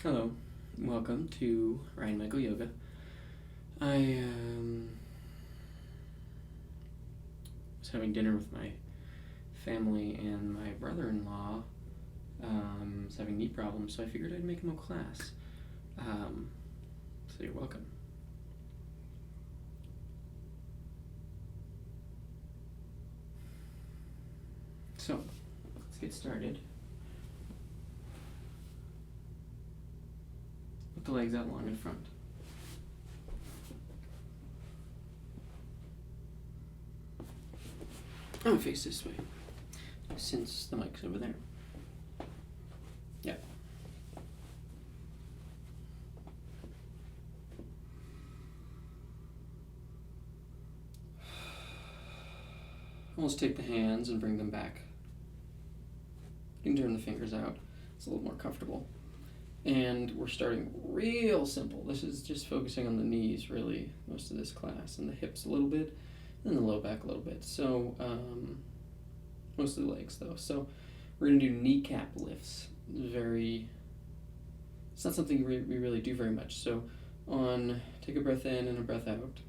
Hello, welcome to Ryan Michael Yoga. I was having dinner with my family, and my brother-in-law is having knee problems, so I figured I'd make him a class. So you're welcome. So, let's get started. Put the legs out long in front. I'm gonna face this way, since the mic's over there. Yeah. Let's take the hands and bring them back. You can turn the fingers out. It's a little more comfortable. And we're starting real simple. This is just focusing on the knees, really, most of this class, and the hips a little bit, and the low back a little bit. So, mostly legs, though. So, we're going to do kneecap lifts. It's not something we really do very much. So, take a breath in and a breath out.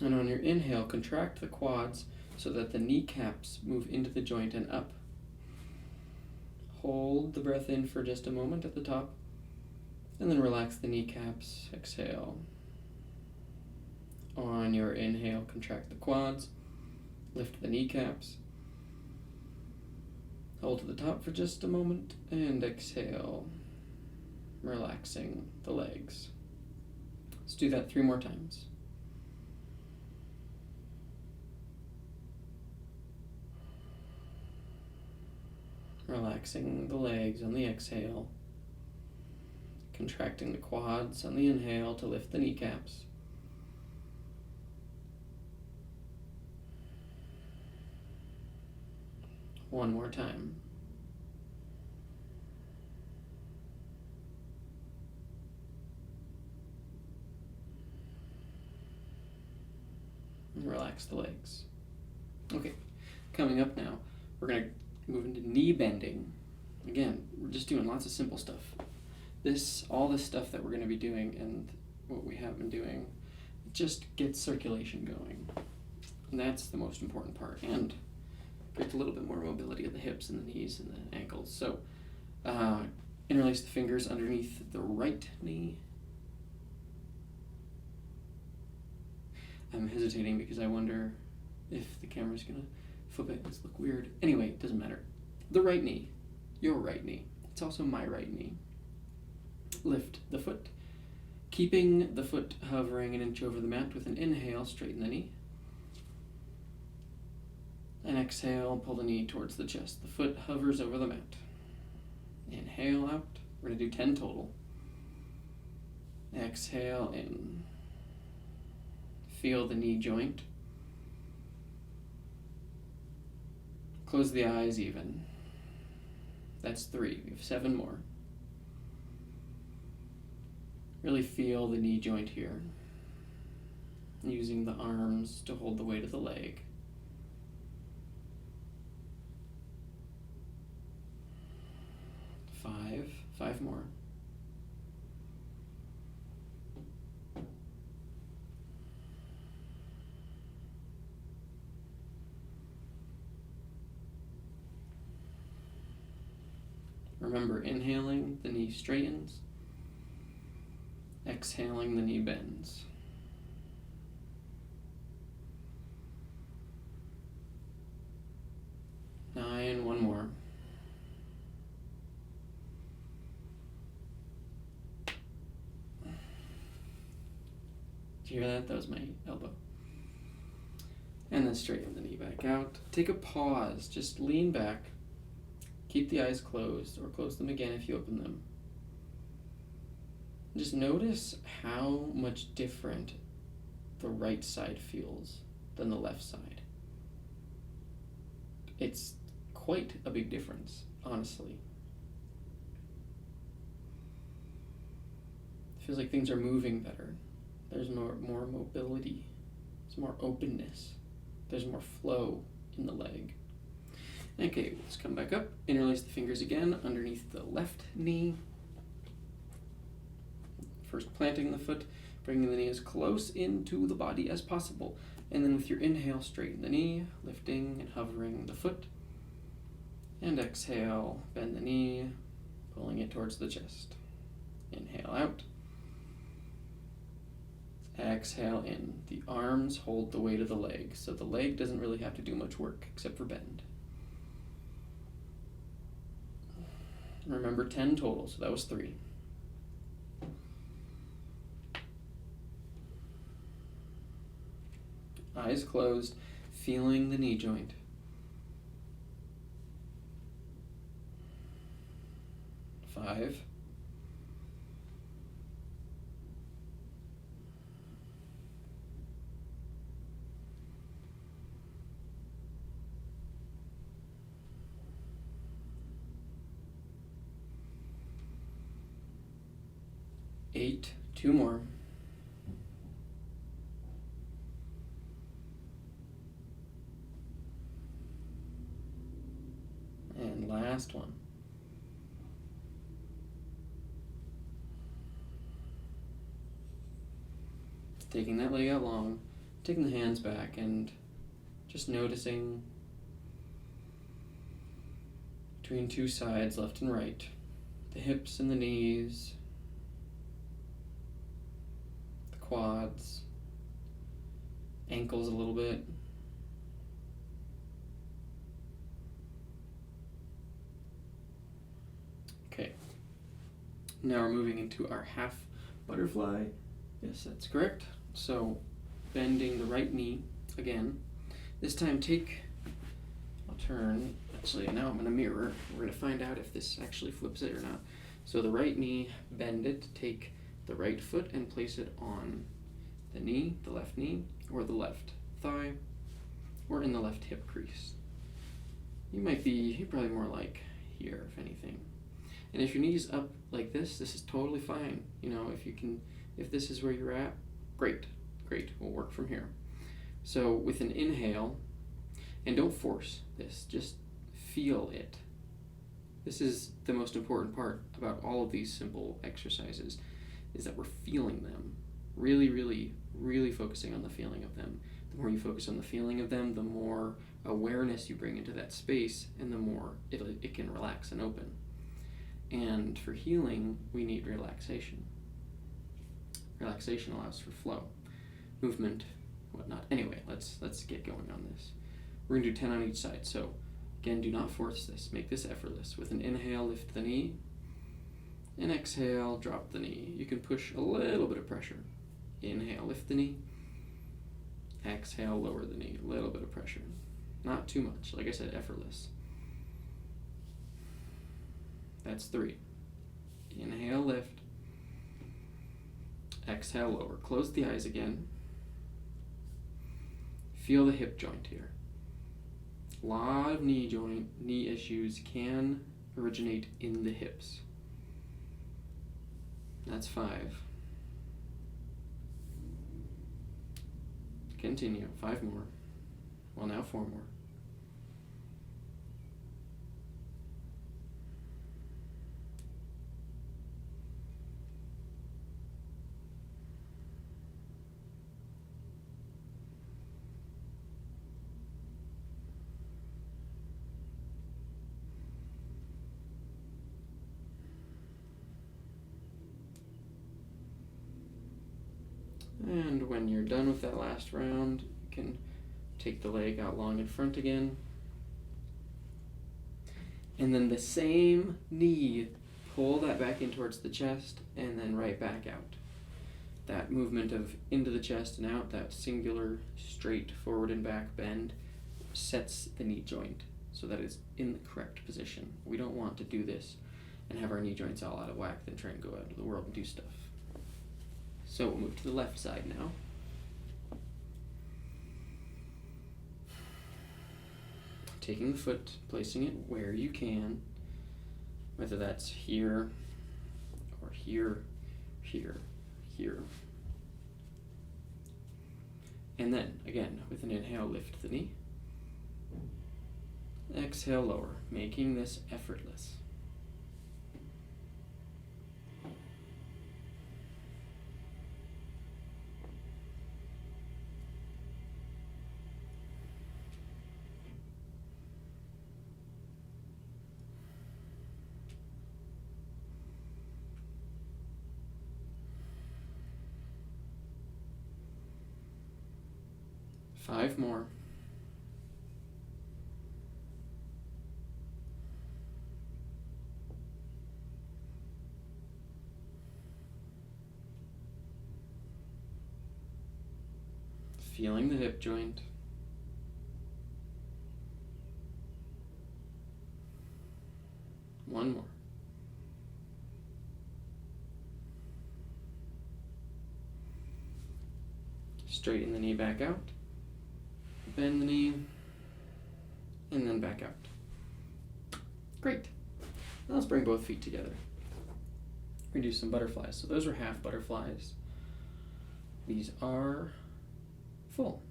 And on your inhale, contract the quads so that the kneecaps move into the joint and up. Hold the breath in for just a moment at the top, and then relax the kneecaps. Exhale. On your inhale, contract the quads, lift the kneecaps. Hold to the top for just a moment, and exhale, relaxing the legs. Let's do that 3 more times. Relaxing the legs on the exhale, contracting the quads on the inhale to lift the kneecaps. One more time. And relax the legs. Okay, coming up now, we're going to move into knee bending. Again, we're just doing lots of simple stuff. All this stuff that we're going to be doing and what we have been doing, it just gets circulation going. And that's the most important part. And gets a little bit more mobility of the hips and the knees and the ankles. So, interlace the fingers underneath the right knee. I'm hesitating because I wonder if the camera's going to flip it. Let's look weird. Anyway, it doesn't matter. The right knee. Your right knee. It's also my right knee. Lift the foot. Keeping the foot hovering an inch over the mat with an inhale, straighten the knee. And exhale, pull the knee towards the chest. The foot hovers over the mat. Inhale out. We're going to do 10 total. Exhale in. Feel the knee joint. Close the eyes even. That's 3. We have 7 more. Really feel the knee joint here. Using the arms to hold the weight of the leg. 5. 5 more. Remember, inhaling, the knee straightens. Exhaling, the knee bends. 9, 1 more. Did you hear that? That was my elbow. And then straighten the knee back out. Take a pause. Just lean back. Keep the eyes closed, or close them again if you open them. Just notice how much different the right side feels than the left side. It's quite a big difference, honestly. It feels like things are moving better. There's more mobility. There's more openness. There's more flow in the leg. Okay, let's come back up. Interlace the fingers again underneath the left knee. First planting the foot, bringing the knee as close into the body as possible. And then with your inhale, straighten the knee, lifting and hovering the foot. And exhale, bend the knee, pulling it towards the chest. Inhale out. Exhale in. The arms hold the weight of the leg, so the leg doesn't really have to do much work except for bend. Remember 10 total, so that was 3. Eyes closed, feeling the knee joint. 5. 8. 2 more. And last one. Taking that leg out long, taking the hands back and just noticing between two sides, left and right, the hips and the knees, the quads, ankles a little bit. Okay, now we're moving into our half butterfly. Yes, that's correct. So bending the right knee again. This time I'll turn, actually now I'm going to mirror. We're going to find out if this actually flips it or not. So the right knee, bend it, take the right foot and place it on the knee, the left knee, or the left thigh, or in the left hip crease. You're probably more like here, if anything. And if your knee's up like this is totally fine. If this is where you're at, great, we'll work from here. So with an inhale, and don't force this, just feel it. This is the most important part about all of these simple exercises, is that we're feeling them. Really, really, really focusing on the feeling of them. The more you focus on the feeling of them, the more awareness you bring into that space, and the more it can relax and open. And for healing, we need relaxation. Relaxation allows for flow, movement, whatnot. Anyway, let's get going on this. We're going to do 10 on each side. So again, do not force this. Make this effortless. With an inhale, lift the knee. And exhale, drop the knee. You can push a little bit of pressure. Inhale, lift the knee. Exhale, lower the knee. A little bit of pressure. Not too much. Like I said, effortless. That's 3. Inhale, lift. Exhale, lower. Close the eyes again. Feel the hip joint here. A lot of knee issues can originate in the hips. That's 5. Continue. 5 more. Well, now 4 more. And when you're done with that last round, you can take the leg out long in front again. And then the same knee, pull that back in towards the chest and then right back out. That movement of into the chest and out, that singular straight forward and back bend, sets the knee joint so that it's in the correct position. We don't want to do this and have our knee joints all out of whack, then try and go out into the world and do stuff. So we'll move to the left side now. Taking the foot, placing it where you can, whether that's here or here, here, here. And then, again, with an inhale, lift the knee. Exhale, lower, making this effortless. Five more. Feeling the hip joint. One more. Straighten the knee back out. Bend the knee. And then back out. Great. Now let's bring both feet together. We're going to do some butterflies. So those are half butterflies. These are full.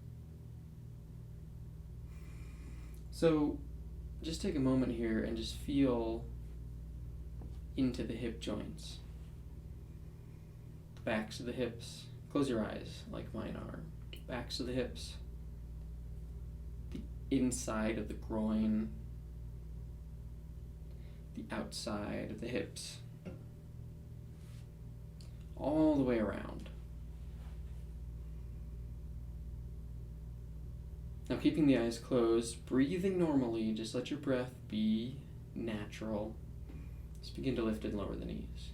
So just take a moment here and just feel into the hip joints. The backs of the hips. Close your eyes like mine are. Backs of the hips. The inside of the groin. The outside of the hips. All the way around. Now keeping the eyes closed, breathing normally, just let your breath be natural. Just begin to lift and lower the knees.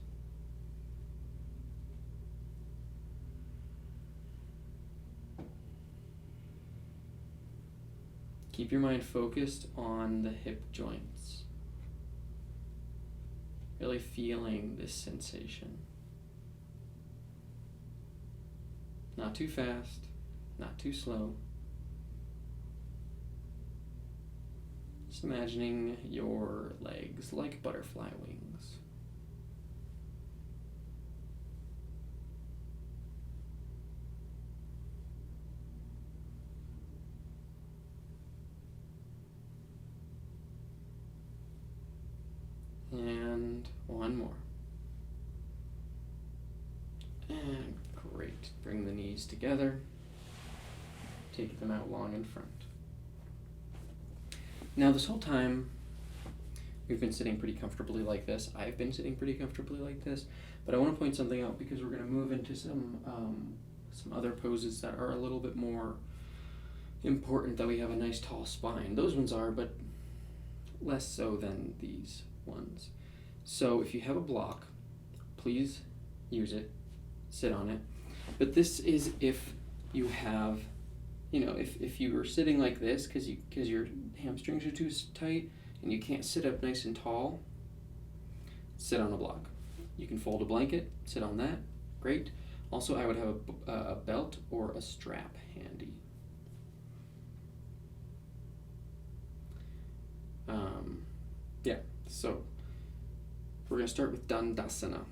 Keep your mind focused on the hip joints. Really feeling this sensation. Not too fast, not too slow. Just imagining your legs like butterfly wings. And one more. And great. Bring the knees together. Take them out long in front. Now this whole time, we've been sitting pretty comfortably like this. I've been sitting pretty comfortably like this. But I want to point something out because we're going to move into some other poses that are a little bit more important, that we have a nice tall spine. Those ones are, but less so than these ones. So if you have a block, please use it, sit on it. But this is if you have, if you were sitting like this because your hamstrings are too tight and you can't sit up nice and tall, sit on a block. You can fold a blanket, sit on that, great. Also, I would have a belt or a strap handy. So we're going to start with Dandasana.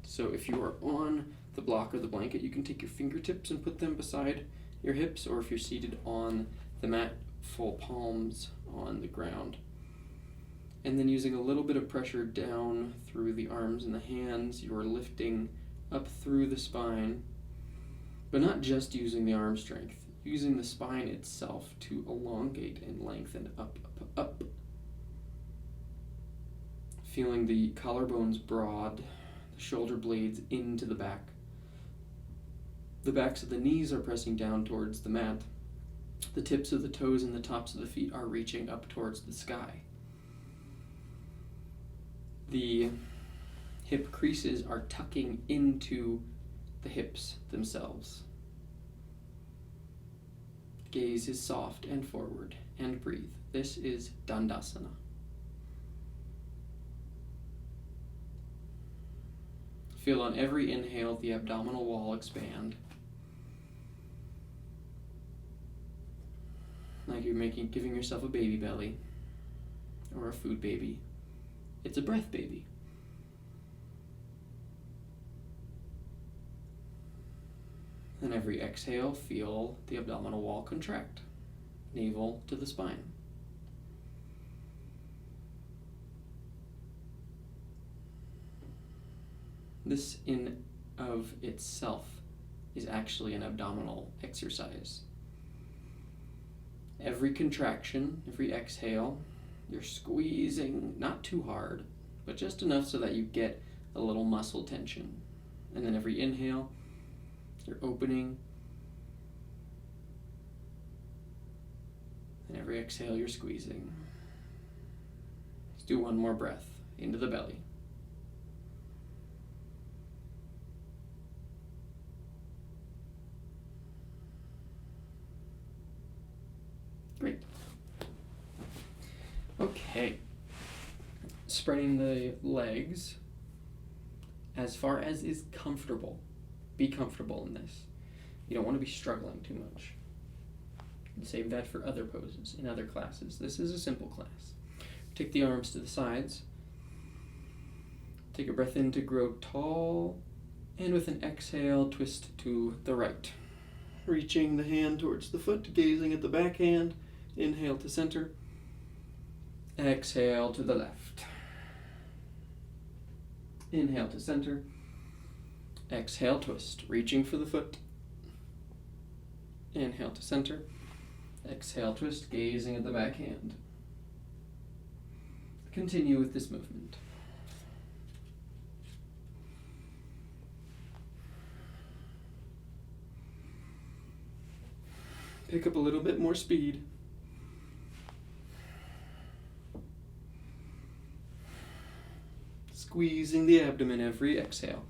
So if you are on the block or the blanket, you can take your fingertips and put them beside your hips, or if you're seated on the mat, full palms on the ground. And then using a little bit of pressure down through the arms and the hands, you are lifting up through the spine, but not just using the arm strength, using the spine itself to elongate and lengthen up, up, up. Feeling the collarbones broad, the shoulder blades into the back. The backs of the knees are pressing down towards the mat. The tips of the toes and the tops of the feet are reaching up towards the sky. The hip creases are tucking into the hips themselves. Gaze is soft and forward, and breathe. This is Dandasana. Feel on every inhale the abdominal wall expand. Like you're giving yourself a baby belly or a food baby. It's a breath baby. And every exhale, feel the abdominal wall contract, navel to the spine. This in of itself is actually an abdominal exercise. Every contraction, every exhale, you're squeezing, not too hard, but just enough so that you get a little muscle tension. And then every inhale, you're opening. And every exhale, you're squeezing. Let's do one more breath into the belly. Great. Okay. Spreading the legs as far as is comfortable. Be comfortable in this. You don't want to be struggling too much. Save that for other poses in other classes. This is a simple class. Take the arms to the sides. Take a breath in to grow tall. And with an exhale, twist to the right. Reaching the hand towards the foot, gazing at the back hand. Inhale to center. Exhale to the left. Inhale to center. Exhale, twist. Reaching for the foot. Inhale to center. Exhale, twist, gazing at the back hand. Continue with this movement. Pick up a little bit more speed. Squeezing the abdomen every exhale.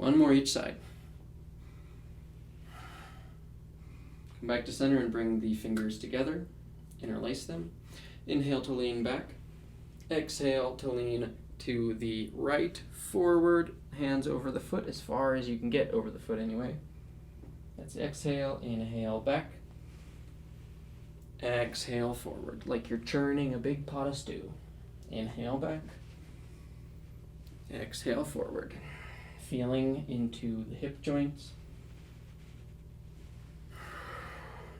One more each side. Come back to center and bring the fingers together. Interlace them. Inhale to lean back. Exhale to lean to the right, forward, hands over the foot as far as you can get over the foot anyway. That's exhale, inhale back. Exhale forward, like you're churning a big pot of stew. Inhale back. Exhale forward. Feeling into the hip joints,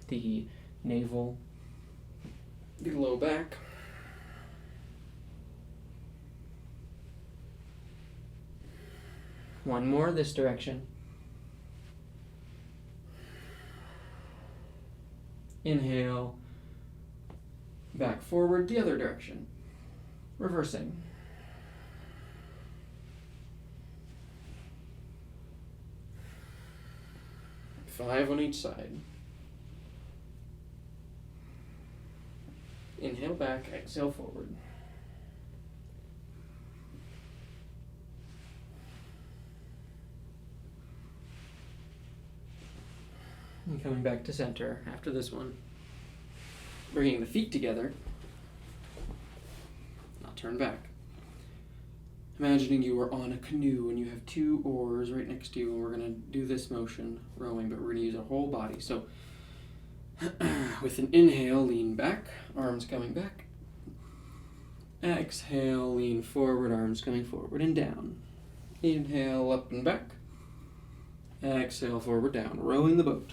the navel, the low back. One more this direction. Inhale, back forward the other direction. Reversing. Five on each side. Inhale back, exhale forward. And coming back to center after this one. Bringing the feet together. Now turn back. Imagining you are on a canoe and you have two oars right next to you, and we're going to do this motion, rowing, but we're going to use our whole body. So, with an inhale, lean back, arms coming back. Exhale, lean forward, arms coming forward and down. Inhale, up and back. Exhale, forward, down, rowing the boat.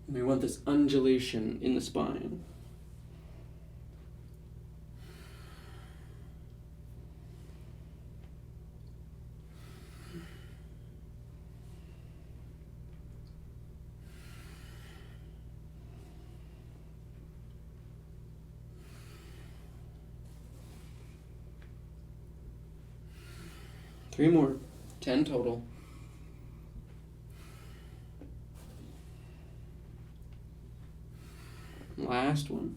And we want this undulation in the spine. Three more. 10 total. Last one.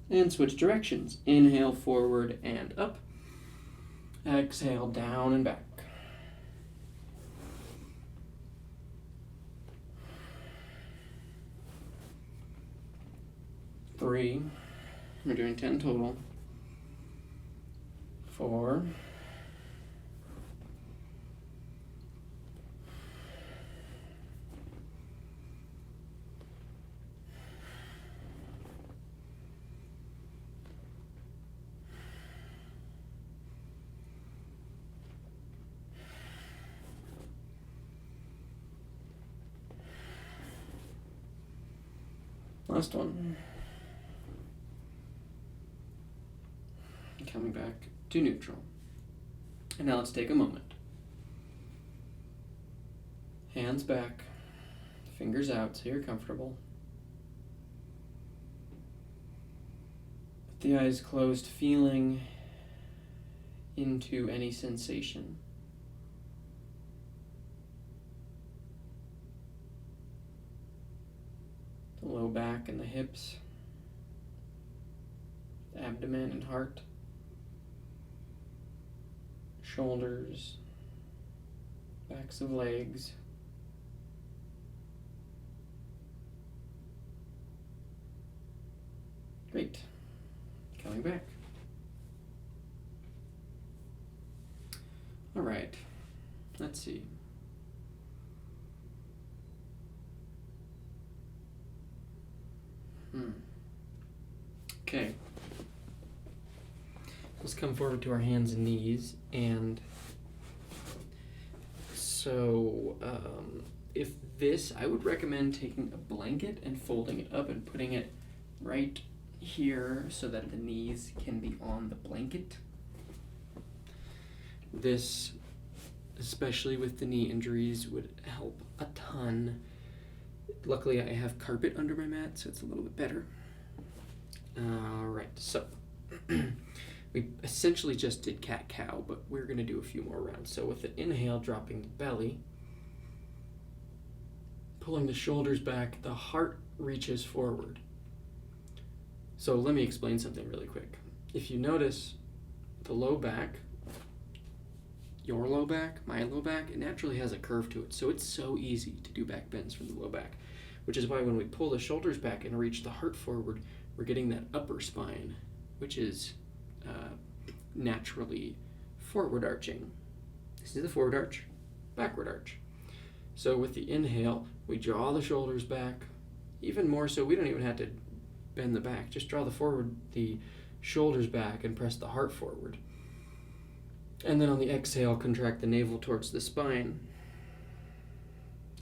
And switch directions. Inhale forward and up. Exhale down and back. Three. We're doing 10 total. 4. Last one. Coming back to neutral. And now let's take a moment. Hands back, fingers out so you're comfortable. With the eyes closed, feeling into any sensation. The low back and the hips, the abdomen and heart, shoulders, backs of legs. Great. Coming back. All right. Let's see. Okay. Let's come forward to our hands and knees, and so if this, I would recommend taking a blanket and folding it up and putting it right here so that the knees can be on the blanket. This, especially with the knee injuries, would help a ton. Luckily, I have carpet under my mat, so it's a little bit better. All right, so we essentially just did cat-cow, but we're going to do a few more rounds. So with the inhale, dropping the belly, pulling the shoulders back, the heart reaches forward. So let me explain something really quick. If you notice, the low back, your low back, my low back, it naturally has a curve to it. So it's so easy to do back bends from the low back, which is why when we pull the shoulders back and reach the heart forward, we're getting that upper spine, which is naturally forward arching. This is the forward arch, backward arch. So with the inhale, we draw the shoulders back, even more so we don't even have to bend the back. Just draw the shoulders back and press the heart forward. And then on the exhale, contract the navel towards the spine.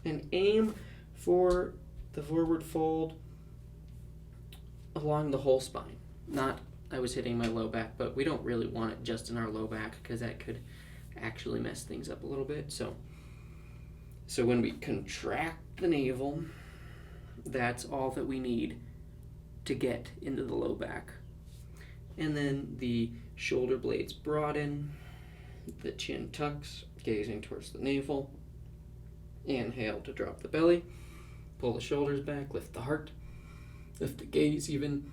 And aim for the forward fold along the whole spine. Not, I was hitting my low back, but we don't really want it just in our low back because that could actually mess things up a little bit. So when we contract the navel, that's all that we need to get into the low back. And then the shoulder blades broaden, the chin tucks, gazing towards the navel. Inhale to drop the belly, pull the shoulders back, lift the heart, lift the gaze even.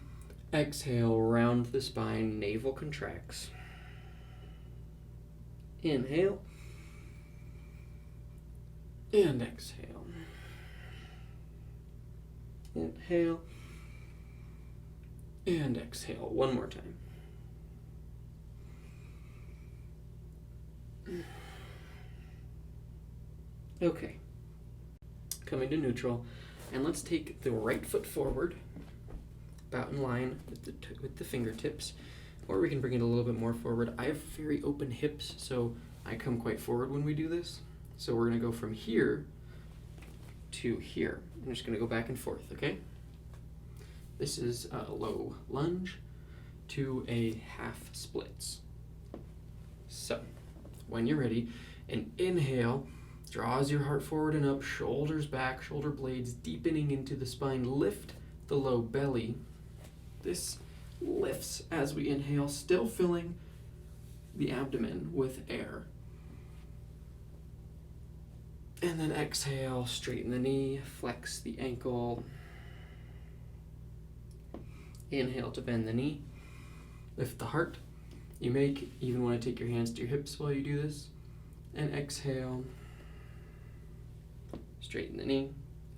Exhale, round the spine, navel contracts. Inhale. And exhale. Inhale. And exhale. One more time. Okay. Coming to neutral. And let's take the right foot forward, about in line with the fingertips, or we can bring it a little bit more forward. I have very open hips, so I come quite forward when we do this. So we're going to go from here to here. I'm just going to go back and forth, okay? This is a low lunge to a half splits. So when you're ready, an inhale draws your heart forward and up, shoulders back, shoulder blades deepening into the spine. Lift the low belly. This lifts as we inhale, still filling the abdomen with air. And then exhale, straighten the knee, flex the ankle. Inhale to bend the knee, lift the heart. You may even want to take your hands to your hips while you do this. And exhale, straighten the knee,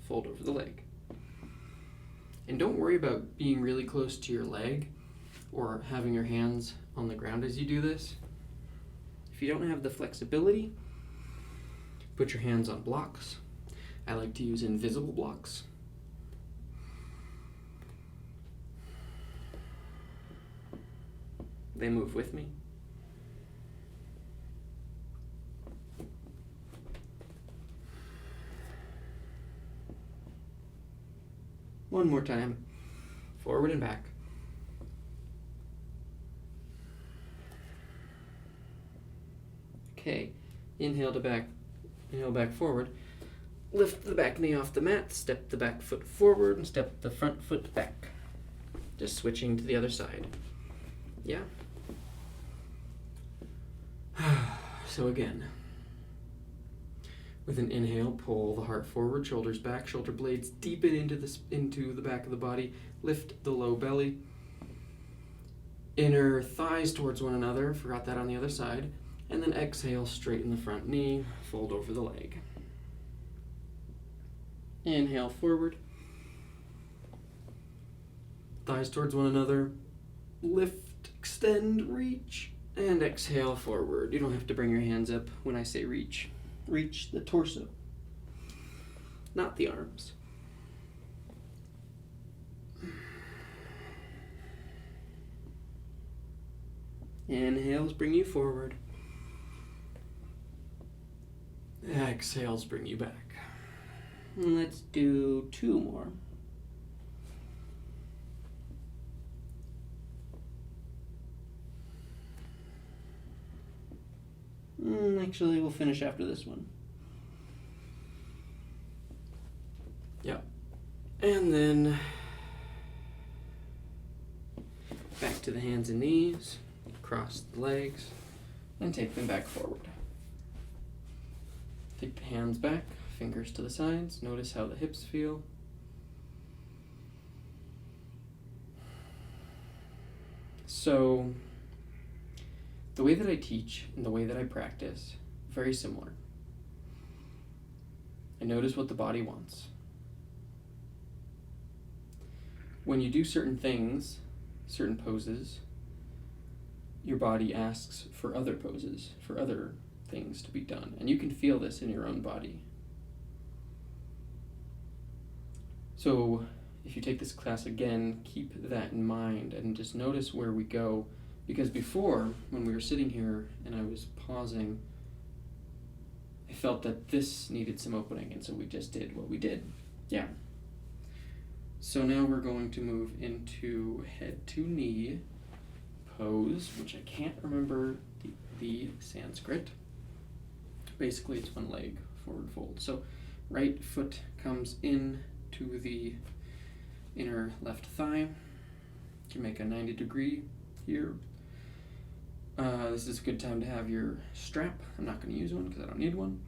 fold over the leg. And don't worry about being really close to your leg or having your hands on the ground as you do this. If you don't have the flexibility, put your hands on blocks. I like to use invisible blocks. They move with me. One more time. forward and back. Okay, inhale back forward. Lift the back knee off the mat, step the back foot forward, and step the front foot back. Just switching to the other side. Yeah? So again, with an inhale, pull the heart forward, shoulders back, shoulder blades deepen into the back of the body, lift the low belly, inner thighs towards one another, forgot that on the other side, and then exhale, straighten the front knee, fold over the leg. Inhale forward, thighs towards one another, lift, extend, reach, and exhale forward. You don't have to bring your hands up when I say reach. Reach the torso, not the arms. Inhales bring you forward. Exhales bring you back. And let's do 2 more. Actually, we'll finish after this one. Yep. And then back to the hands and knees, cross the legs, and take them back forward. Take the hands back, fingers to the sides. Notice how the hips feel. So, the way that I teach and the way that I practice, very similar. I notice what the body wants. When you do certain things, certain poses, your body asks for other poses, for other things to be done. And you can feel this in your own body. So, if you take this class again, keep that in mind and just notice where we go. Because before, when we were sitting here and I was pausing, I felt that this needed some opening, and so we just did what we did. Yeah. So now we're going to move into head to knee pose, which I can't remember the Sanskrit. Basically, it's one leg forward fold. So right foot comes in to the inner left thigh. You can make a 90-degree here. This is a good time to have your strap. I'm not going to use one because I don't need one.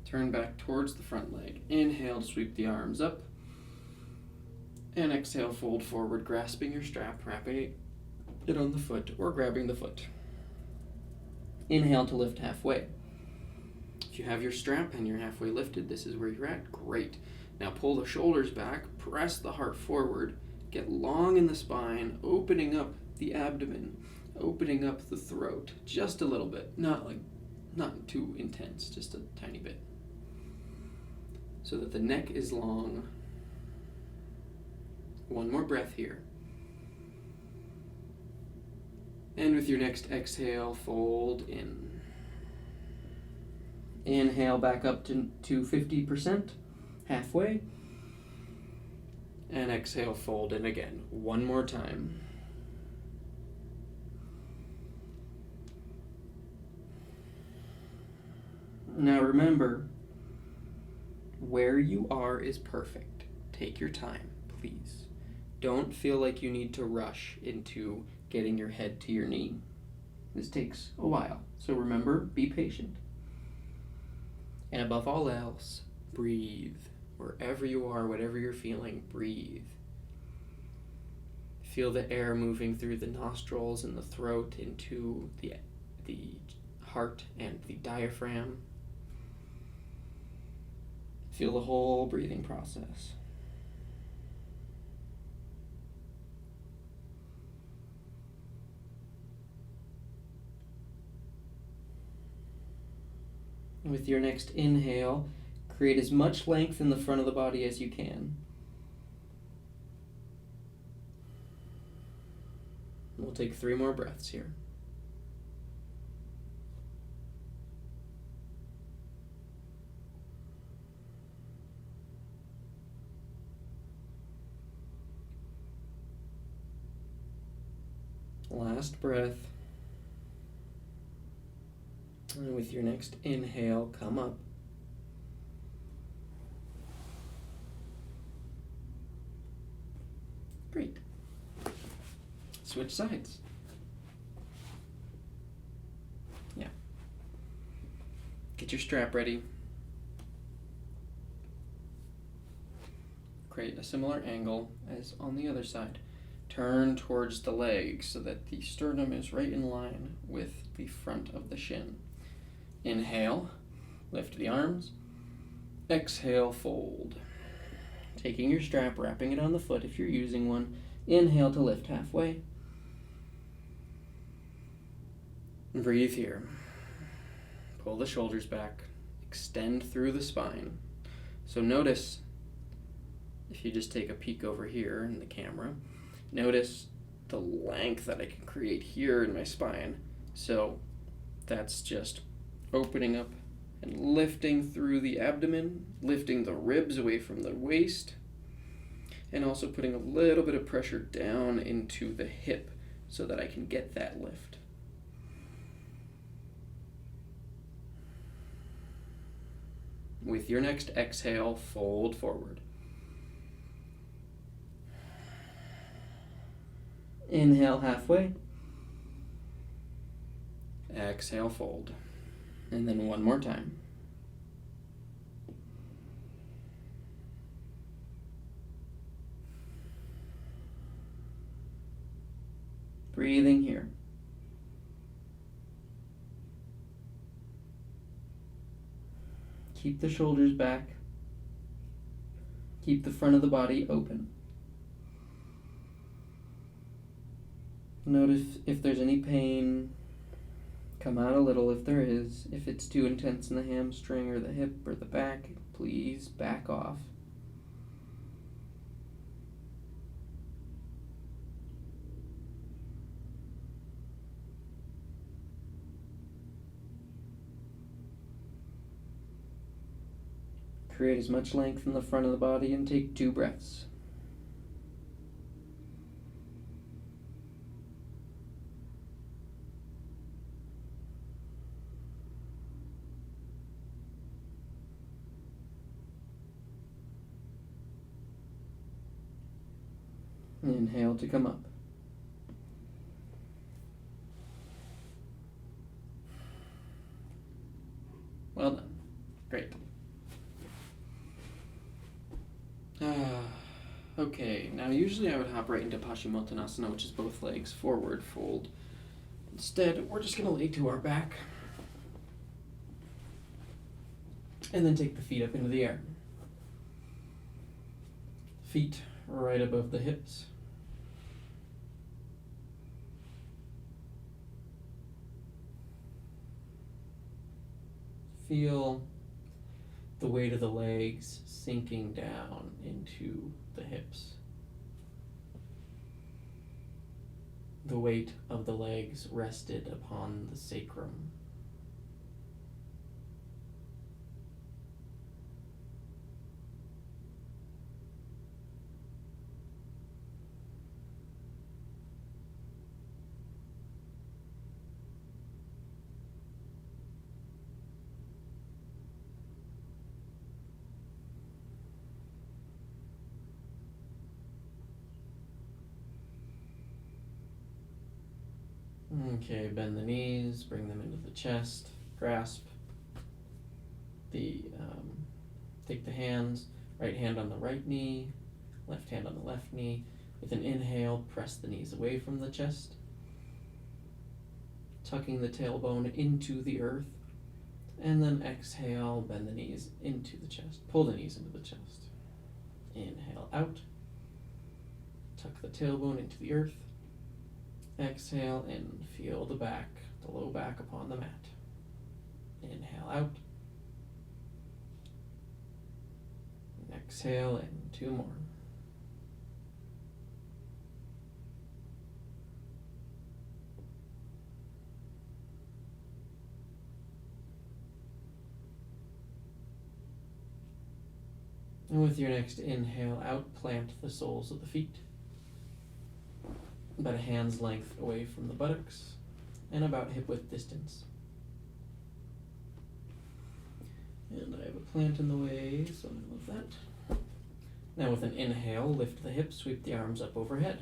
Turn back towards the front leg. Inhale to sweep the arms up. And exhale, fold forward, grasping your strap, wrapping it on the foot or grabbing the foot. Inhale to lift halfway. If you have your strap and you're halfway lifted, this is where you're at. Great. Now pull the shoulders back, press the heart forward, get long in the spine, opening up the abdomen, opening up the throat just a little bit, not too intense, just a tiny bit, so that the neck is long. One more breath here. And with your next exhale, fold in. Inhale back up to 50%, halfway. And exhale, fold in again. One more time. Now remember, where you are is perfect. Take your time, please. Don't feel like you need to rush into getting your head to your knee. This takes a while. So remember, be patient. And above all else, breathe. Wherever you are, whatever you're feeling, breathe. Feel the air moving through the nostrils and the throat into the heart and the diaphragm. Feel the whole breathing process. With your next inhale, create as much length in the front of the body as you can. We'll take 3 more breaths here. Last breath. And with your next inhale, come up. Great. Switch sides. Yeah. Get your strap ready. Create a similar angle as on the other side. Turn towards the leg so that the sternum is right in line with the front of the shin. Inhale, lift the arms. Exhale, fold. Taking your strap, wrapping it on the foot if you're using one. Inhale to lift halfway. Breathe here. Pull the shoulders back. Extend through the spine. So notice, if you just take a peek over here in the camera, notice the length that I can create here in my spine. So that's just opening up and lifting through the abdomen, lifting the ribs away from the waist, and also putting a little bit of pressure down into the hip so that I can get that lift. With your next exhale, fold forward. Inhale halfway. Exhale, fold. And then one more time. Breathing here. Keep the shoulders back. Keep the front of the body open. Notice if there's any pain. Come out a little if there is. If it's too intense in the hamstring or the hip or the back, please back off. Create as much length in the front of the body and take 2 breaths. Inhale to come up. Well done. Great. Okay, now usually I would hop right into Paschimottanasana, which is both legs forward, fold. Instead, we're just going to lay to our back. And then take the feet up into the air. Feet right above the hips. Feel the weight of the legs sinking down into the hips. The weight of the legs rested upon the sacrum. Okay, bend the knees, bring them into the chest, grasp the, take the hands, right hand on the right knee, left hand on the left knee. With an inhale, press the knees away from the chest, tucking the tailbone into the earth, and then exhale, bend the knees into the chest, pull the knees into the chest. Inhale out, tuck the tailbone into the earth. Exhale and feel the back, the low back upon the mat. Inhale out. And exhale and 2 more. And with your next inhale out, plant the soles of the feet. about a hand's length away from the buttocks, and about hip width distance. And I have a plant in the way, so I love that. Now with an inhale, lift the hips, sweep the arms up overhead.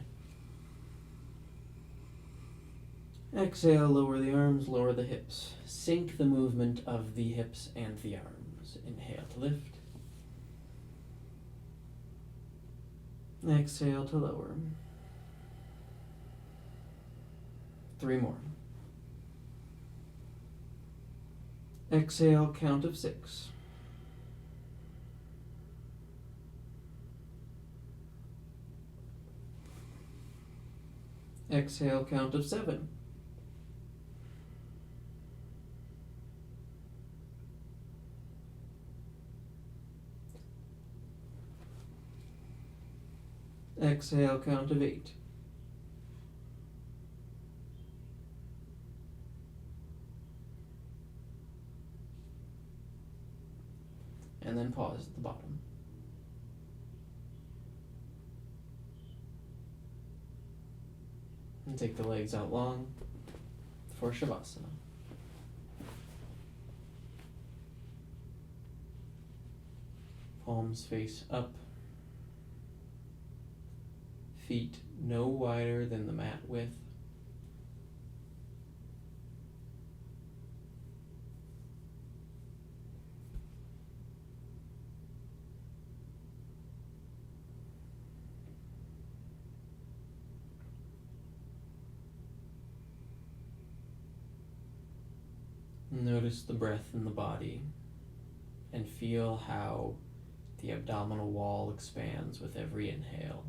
Exhale, lower the arms, lower the hips. Sync the movement of the hips and the arms. Inhale to lift. Exhale to lower. 3 more. Exhale, count of 6. Exhale, count of 7. Exhale, count of 8. And then pause at the bottom. And take the legs out long for Shavasana. Palms face up. Feet no wider than the mat width. Notice the breath in the body and feel how the abdominal wall expands with every inhale.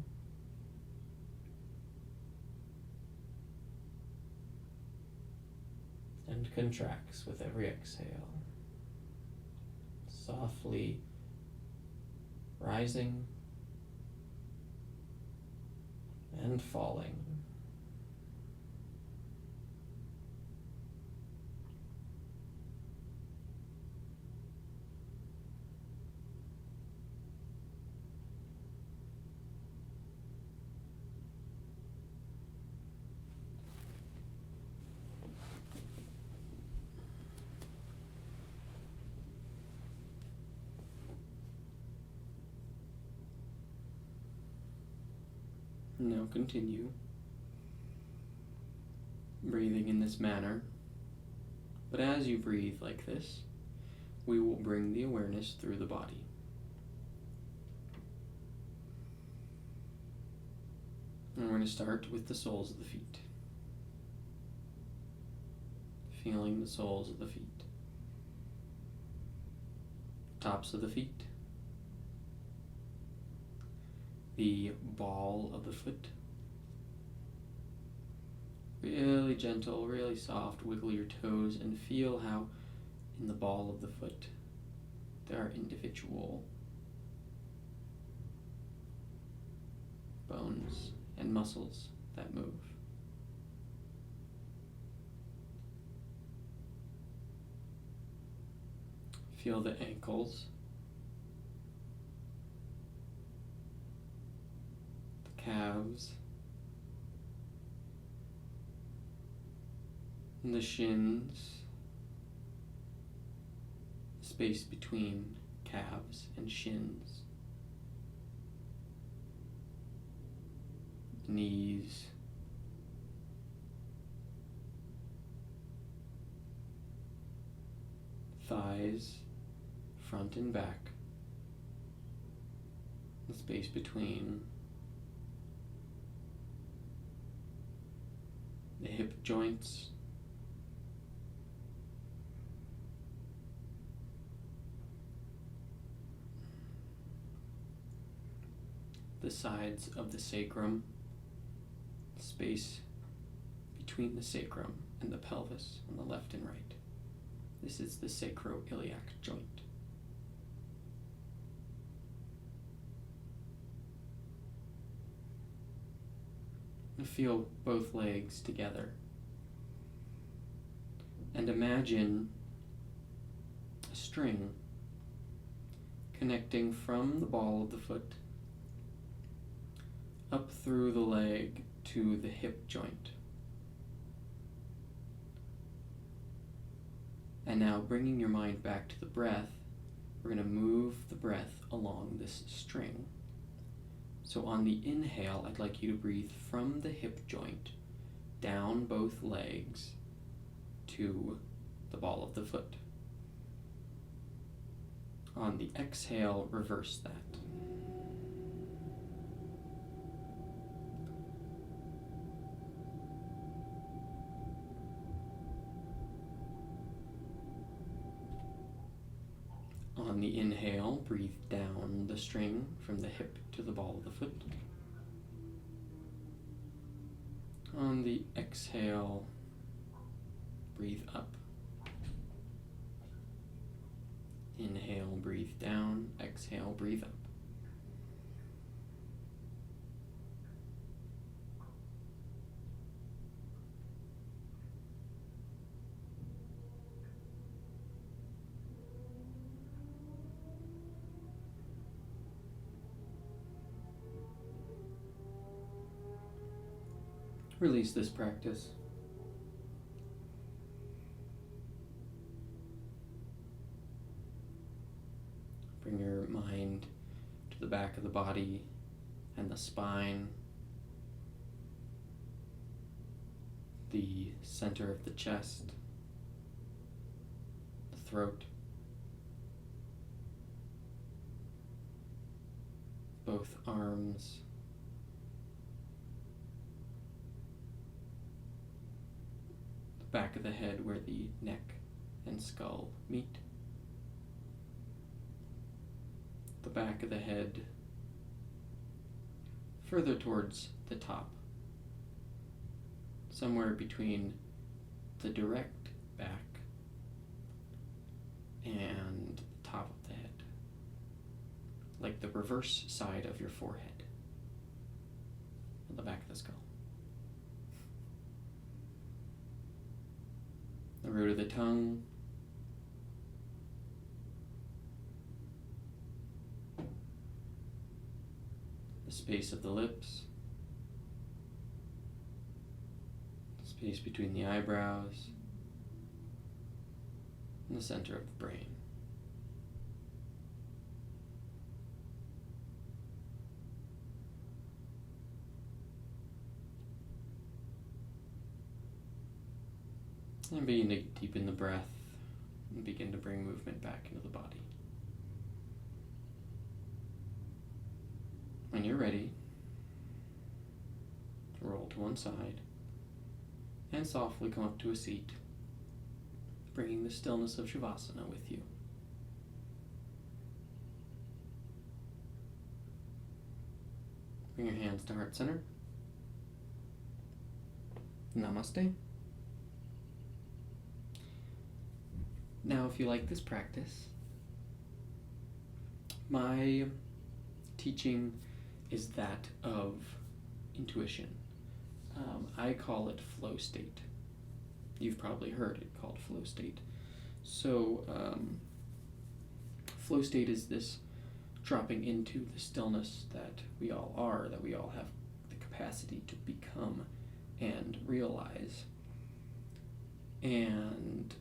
And contracts with every exhale. Softly rising and falling. Now continue breathing in this manner, but as you breathe like this, we will bring the awareness through the body. And we're going to start with the soles of the feet. Feeling the soles of the feet. Tops of the feet. The ball of the foot. Really gentle, really soft, wiggle your toes and feel how in the ball of the foot there are individual bones and muscles that move. Feel the ankles, the calves, and the shins, the space between calves and shins, knees, thighs, front and back, the space between the hip joints, the sides of the sacrum, space between the sacrum and the pelvis on the left and right. This is the sacroiliac joint. Feel both legs together. And imagine a string connecting from the ball of the foot up through the leg to the hip joint. And now bringing your mind back to the breath, we're going to move the breath along this string. So on the inhale, I'd like you to breathe from the hip joint down both legs to the ball of the foot. On the exhale, reverse that. On the inhale, breathe down the string from the hip to the ball of the foot. On the exhale, breathe up. Inhale, breathe down. Exhale, breathe up. Release this practice. Bring your mind to the back of the body and the spine, the center of the chest, the throat, both arms, the back of the head where the neck and skull meet, the back of the head further towards the top, somewhere between the direct back and the top of the head, like the reverse side of your forehead on the back of the skull. The root of the tongue, the space of the lips, the space between the eyebrows, and the center of the brain. And begin to deepen the breath and begin to bring movement back into the body. When you're ready, roll to one side and softly come up to a seat, bringing the stillness of Shavasana with you. Bring your hands to heart center. Namaste. Now, if you like this practice, my teaching is that of intuition. I call it flow state. You've probably heard it called flow state. So, flow state is this dropping into the stillness that we all are, that we all have the capacity to become and realize, and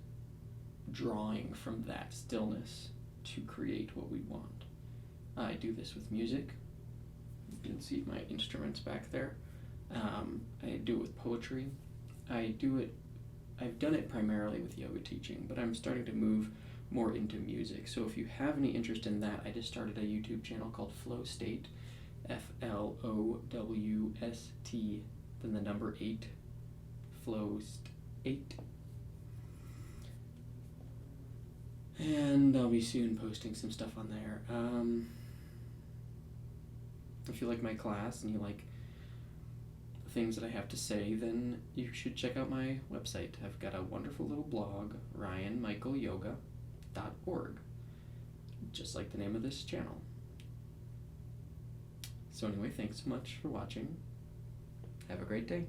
drawing from that stillness to create what we want. I do this with music. You can see my instruments back there. I do it with poetry. I've done it primarily with yoga teaching, but I'm starting to move more into music. So if you have any interest in that, I just started a YouTube channel called Flow State, FLOWST, then the number 8, Flowst 8. And I'll be soon posting some stuff on there. If you like my class and you like the things that I have to say, then you should check out my website. I've got a wonderful little blog, ryanmichaelyoga.org, just like the name of this channel. So anyway, thanks so much for watching. Have a great day.